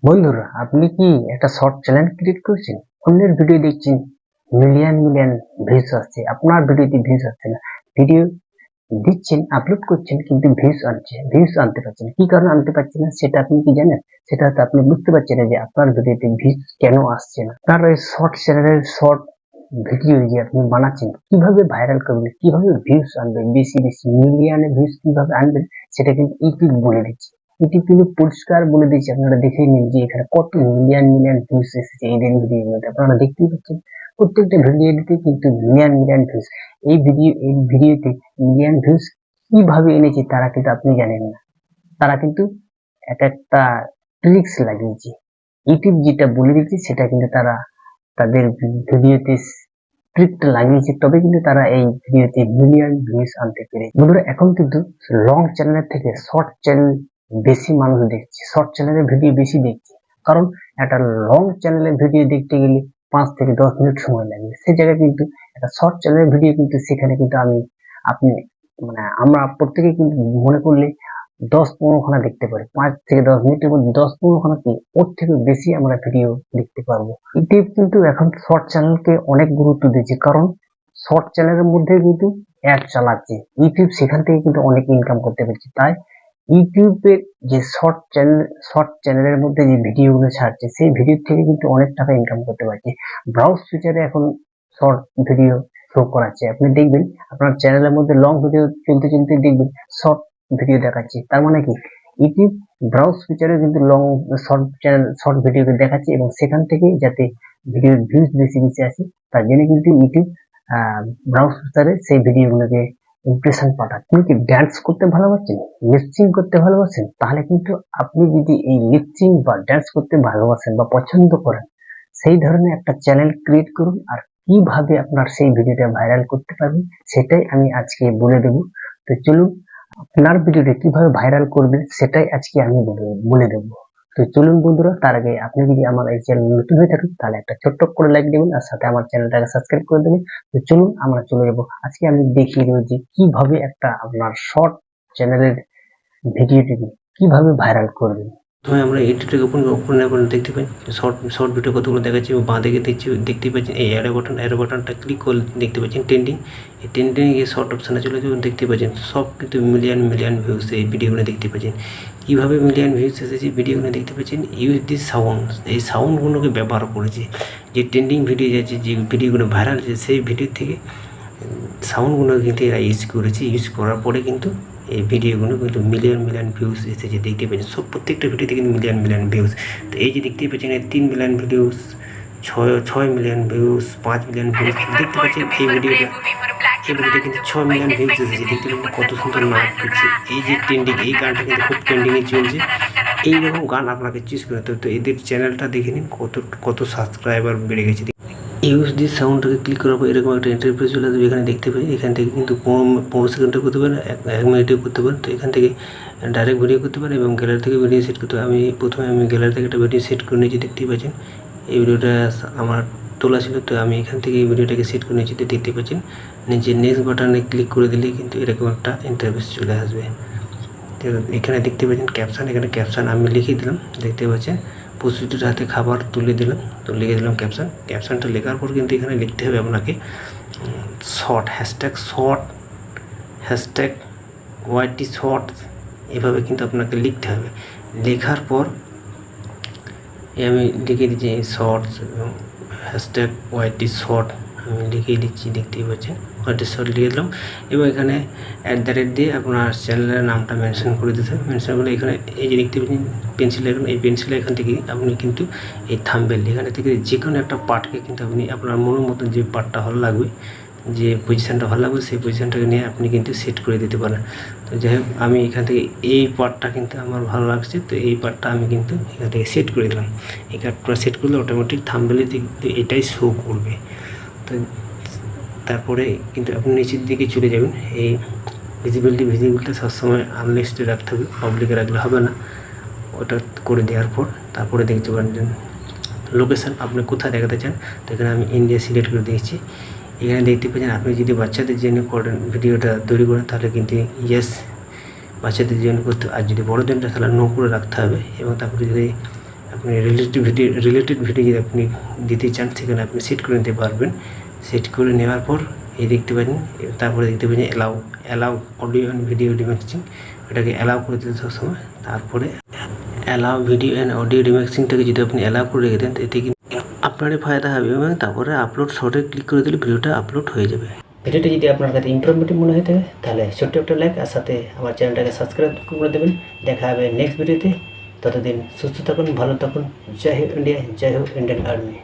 বন্ধুরা, আপনি কি একটা শর্ট চ্যানেল ক্রিয়েট করছেন? অন্যের ভিডিও দেখছেন, মিলিয়ন মিলিয়ন ভিউজ আসছে, আপনার ভিডিওতে ভিউজ আসছে না। ভিডিও দিচ্ছেন, আপলোড করছেন, কিন্তু ভিউজ আনতে পারছেন না। কি কারণে আনতে পারছেন না সেটা আপনি কি জানেন? সেটা তো আপনি বুঝতে পারছেন না যে আপনার ভিডিওতে ভিউজ কেন আসছে না। আপনার এই শর্ট চ্যানেলের শর্ট ভিডিও যে আপনি বানাচ্ছেন, কিভাবে ভাইরাল করবেন, কিভাবে ভিউজ আনবেন, বেশি বেশি মিলিয়নে ভিউজ কিভাবে আনবেন, সেটা কিন্তু ইউটিউব বলে দিচ্ছে। ইউটিউব কিন্তু পরিষ্কার বলে দিচ্ছে, আপনারা দেখে নিন যে এখানে কত মিলিয়ন মিলিয়ন ভিউজ এসেছে এই ভিডিওর মধ্যে। আপনারা দেখতেই পাচ্ছেন প্রত্যেকটা ভিডিওতে কিন্তু মিলিয়ন মিলিয়ন ভিউজ। এই ভিডিওতে মিলিয়ন ভিউজ কিভাবে এনেছে তারা কিন্তু আপনি জানেন না। তারা কিন্তু এক একটা ট্রিক্স লাগিয়েছে। ইউটিউব যেটা বলে দিচ্ছে সেটা কিন্তু তারা তাদের ভিডিওতে ট্রিকটা লাগিয়েছে, তবে কিন্তু তারা এই ভিডিওতে মিলিয়ন ভিউজ আনতে পেরেছে। বন্ধুরা, এখন কিন্তু লং চ্যানেলের থেকে শর্ট চ্যানেল বেশি মানুষ দেখছে, শর্ট চ্যানেলের ভিডিও বেশি দেখছে। কারণ একটা লং চ্যানেলের ভিডিও দেখতে গেলে 5 থেকে 10 মিনিট সময় লাগে, সেই জায়গায় কিন্তু একটা শর্ট চ্যানেলের ভিডিও কিন্তু সেখানে কিন্তু আপনি আমরা প্রত্যেকে কিন্তু মনে করলে 10-15 খানা দেখতে পারি। 5 থেকে 10 মিনিটের মধ্যে 10-15 খানা কি ওর থেকে বেশি আমরা ভিডিও দেখতে পারবো। ইউটিউব কিন্তু এখন শর্ট চ্যানেলকে অনেক গুরুত্ব দিচ্ছে, কারণ শর্ট চ্যানেলের মধ্যে কিন্তু অ্যাড চালাচ্ছে ইউটিউব, সেখান থেকে কিন্তু অনেক ইনকাম করতে পারছে। তাই ইউটিউবের যে শর্ট চ্যানেলের মধ্যে যে ভিডিওগুলো ছাড়ছে, সেই ভিডিও থেকে কিন্তু অনেক টাকা ইনকাম করতে পারছে। ব্রাউজ ফিচারে এখন শর্ট ভিডিও শো করাচ্ছে, আপনি দেখবেন আপনার চ্যানেলের মধ্যে লং ভিডিও চলতে চলতে দেখবেন শর্ট ভিডিও দেখাচ্ছে। তার মানে কি, ইউটিউব ব্রাউজ ফিচারে কিন্তু শর্ট ভিডিও দেখাচ্ছে, এবং সেখান থেকে যাতে ভিডিওর ভিউজ বেশি বেশি আসে তার জন্য কিন্তু ইউটিউব ব্রাউজ ফিচারে সেই ভিডিওগুলোকে ইমপ্রেশন পাঠায়। আপনি কি ড্যান্স করতে ভালোবাসেন, লিপসিং করতে ভালোবাসেন? তাহলে কিন্তু আপনি যদি এই লিপসিং বা ড্যান্স করতে ভালোবাসেন বা পছন্দ করেন, সেই ধরনের একটা চ্যানেল ক্রিয়েট করুন। আর কিভাবে আপনার সেই ভিডিওটা ভাইরাল করতে পারবেন সেটাই আমি আজকে বলে দেবো। তো চলুন, আপনার ভিডিওটা কিভাবে ভাইরাল করবেন সেটাই আজকে আমি বলে দেবো। তো চলুন বন্ধুরা, তার আগে আপনি যদি আমার এই চ্যানেল নতুন হয়ে থাকেন তাহলে একটা ছোট্ট করে লাইক দেবেন, আর সাথে আমার চ্যানেলটাকে সাবস্ক্রাইব করে দেবেন। তো চলুন আমরা চলে যাবো। আজকে আমি দেখিয়ে দেবো যে কিভাবে একটা আপনার শর্ট চ্যানেলের ভিডিওটিকে কিভাবে ভাইরাল করবেন। প্রথমে আমরা এডিটরকে ওপেন দেখতে পাই শর্ট ভিডিও কতগুলো দেখাচ্ছি, বাঁ দিকে দেখতে পাচ্ছেন এই অ্যারো বাটনটা ক্লিক করে দেখতে পাচ্ছেন ট্রেন্ডিং। এই ট্রেন্ডিং গিয়ে শর্ট অপশানে চলে যাবেন, দেখতে পাচ্ছেন সব কিন্তু মিলিয়ন মিলিয়ন ভিউজ এই ভিডিওগুলো দেখতে পাচ্ছেন। কীভাবে মিলিয়ন ভিউজ এসেছে ভিডিওগুলো দেখতে পাচ্ছেন, ইউজ দিস সাউন্ড, এই সাউন্ডগুলোকে ব্যবহার করেছে। যে ট্রেন্ডিং ভিডিও যাচ্ছে, যে ভিডিওগুলো ভাইরাল হচ্ছে, সেই ভিডিও থেকে সাউন্ডগুলো কিন্তু এরা ইউজ করেছে। ইউজ করার পরে কিন্তু এই ভিডিওগুলো কিন্তু মিলিয়ন মিলিয়ন ভিউজ এসেছে, দেখতে পাচ্ছেন সব প্রত্যেকটা ভিডিওতে কিন্তু মিলিয়ন মিলিয়ন ভিউজ। তো এই যে দেখতে পাচ্ছেন 3 million views, 6 million views, 5 million views দেখতে পাচ্ছেন। এই ভিডিওটা কিন্তু 6 মিলিয়ন ভিউজ এসেছে, দেখতে পাচ্ছেন কত সুন্দর নাচ করছে। এই যে ট্রেন্ডিং, এই গানটা কিন্তু খুব ট্রেন্ডিংয়ে চলছে। এইরকম গান আপনাকে চুজ করতে হবে। তো এদের চ্যানেলটা দেখে নিন কত সাবস্ক্রাইবার বেড়ে গেছে। ইউজ দিস সাউন্ডটাকে ক্লিক করার পর এরকম একটা ইন্টারফেস চলে আসবে, এখানে দেখতে পাই। এখান থেকে কিন্তু 15 সেকেন্ডে করতে পারেন, 1 মিনিটেও করতে পারেন। তো এখান থেকে ডাইরেক্ট ভিডিও করতে পারেন এবং গ্যালারি থেকে ভিডিও সেট করতে হবে। প্রথমে আমি গ্যালারি থেকে একটা ভিডিও সেট করে নিয়েছি, দেখতেই পাচ্ছেন। এই ভিডিওটা আমার তোলা ছিল, তো আমি এখান থেকে এই ভিডিওটাকে সেট করে নিয়েছি, দেখতে পাচ্ছেন। নিচে নেক্সট বাটনে ক্লিক করে দিলেই কিন্তু এরকম একটা ইন্টারফেস চলে আসবে। তো এখানে দেখতে পাচ্ছেন ক্যাপশান, এখানে ক্যাপশান আমি লিখে দিলাম, দেখতে পাচ্ছেন। পশুটির হাতে খাবার তুলে দিলাম, তো লিখে দিলাম ক্যাপশানটা লেখার পর কিন্তু এখানে লিখতে হবে আপনাকে হ্যাশট্যাগ ওয়াইটি শর্টস, এভাবে কিন্তু আপনাকে লিখতে হবে। লেখার পর আমি লিখে দিচ্ছি শর্টস এবং হ্যাশট্যাগ ওয়াইটি শর্ট আমি লিখিয়ে দিচ্ছি, দেখতেই পাচ্ছেন ওয়াইটি শর্ট লিখে দিলাম। এবং এখানে @ দিয়ে আপনার চ্যানেলের নামটা মেনশন করে দিতে হবে। মেনশন করে এখানে এই যে দেখতে পাচ্ছেন পেন্সিল, এই পেন্সিল এখান থেকে আপনি কিন্তু এই থাম্বনেল এখানে থেকে যে কোনো একটা পার্টকে কিন্তু আপনি আপনার মনের মতন যে পার্টটা ভালো লাগবে, যে পজিশানটা ভালো লাগবে, সেই পজিশানটাকে নিয়ে আপনি কিন্তু সেট করে দিতে পারেন। তো যাই হোক, আমি এখান থেকে এই পার্টটা কিন্তু আমার ভালো লাগছে, তো এই পার্টটা আমি কিন্তু এখান থেকে সেট করে দিলাম। এই কার্ডটা সেট করলে অটোমেটিক থাম্বনেলে কিন্তু এটাই শো করবে। তো তারপরে কিন্তু আপনি নিচের দিকে চলে যাবেন। এই ভিজিবিলিটি সবসময় আনলিস্টেড রাখতে হবে, পাবলিকে রাখলে হবে না। ওটা করে দেওয়ার পর তারপরে দেখতে পারেন লোকেশান আপনি কোথায় দেখাতে চান। তো এখানে আমি ইন্ডিয়া সিলেক্ট করে দিয়েছি। এখানে দেখতে পাচ্ছেন আপনি যদি বাচ্চাদের জন্য করেন ভিডিওটা তৈরি করেন তাহলে কিন্তু ইয়েস বাচ্চাদের জন্য করতে, আর যদি বড়দের তাহলে নো করে রাখতে হবে। এবং তারপরে যদি আপনি রিলেটেড ভিডিও যদি আপনি দিতে চান সেখানে আপনি সেট করে নিতে পারবেন। সেট করে নেওয়ার পর এই দেখতে পাচ্ছেন, তারপরে দেখতে পাচ্ছেন allow audio and video remixing, এটাকে অ্যালাউ করে দিতে সবসময়। তারপরে অ্যালাউ ভিডিও অ্যান্ড অডিও রিমিক্সিংটাকে যদি আপনি অ্যালাউ করে রেখে দেন, এতে কিন্তু আপনারই ফায়দা হবে এবং তারপরে আপলোড শর্টে ক্লিক করে দিলে ভিডিওটা আপলোড হয়ে যাবে। ভিডিওটি যদি আপনার কাছে ইনফরমেটিভ মনে হয়ে থাকে তাহলে ছোট্ট একটা লাইক আর সাথে আমার চ্যানেলটাকে সাবস্ক্রাইব করে দেবেন। দেখা হবে নেক্সট ভিডিওতে। ততদিন সুস্থ থাকুন, ভালো থাকুন। জয় হোক ইন্ডিয়া, জয় হোক ইন্ডিয়ান আর্মি।